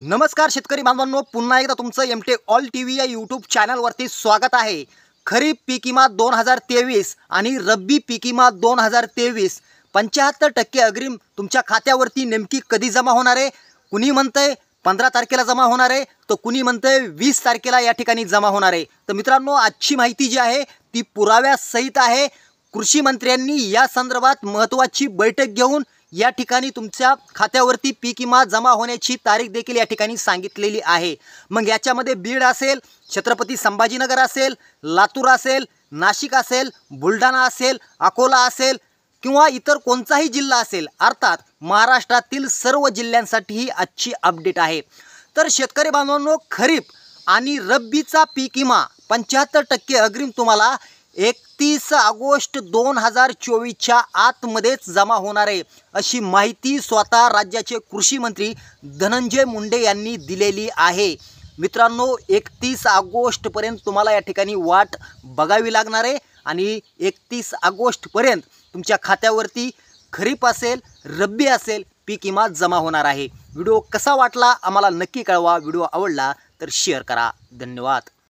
नमस्कार शेतकरी बांधवांनो, पुन्हा एकदा तुमचं एमटेक ऑल टीव्ही या यूट्यूब चॅनलवरती स्वागत आहे। खरीप पीक विमा 2023 आणि रब्बी पीक विमा 2023 75% अग्रिम तुमच्या खात्यावरती नेमकी कधी जमा होणार आहे? कुणी म्हणतंय 15 तारखेला जमा होणार आहे, तर कुणी म्हणतंय 20 तारखेला या ठिकाणी जमा होणार आहे। तर मित्रांनो, आजची माहिती जी आहे ती पुराव्यासहित आहे। कृषी मंत्र्यांनी या संदर्भात महत्त्वाची बैठक घेऊन या ठिकाणी तुमच्या खात्यावरती पीक विमा जमा होण्याची तारीख देखील या ठिकाणी सांगितलेली आहे। मग याच्यामध्ये बीड असेल, छत्रपती संभाजीनगर असेल, लातूर असेल, नाशिक असेल, बुलढाणा असेल, अकोला असेल किंवा इतर कोणताही जिल्हा असेल, अर्थात महाराष्ट्रातील सर्व जिल्ह्यांसाठी ही आजची अपडेट आहे। तर शेतकरी बांधवांनो, खरीप आणि रब्बीचा पीक विमा 75% अग्रिम तुम्हाला 31 ऑगस्ट 2024च्या आतमध्येच जमा होणार आहे, अशी माहिती स्वतः राज्याचे कृषी मंत्री धनंजय मुंडे यांनी दिलेली आहे। मित्रांनो, 31 ऑगस्टपर्यंत तुम्हाला या ठिकाणी वाट बघावी लागणार आहे आणि 31 ऑगस्टपर्यंत तुमच्या खात्यावरती खरीप असेल, रब्बी असेल, पीक विमा जमा होणार आहे। व्हिडिओ कसा वाटला आम्हाला नक्की कळवा। व्हिडिओ आवडला तर शेअर करा। धन्यवाद।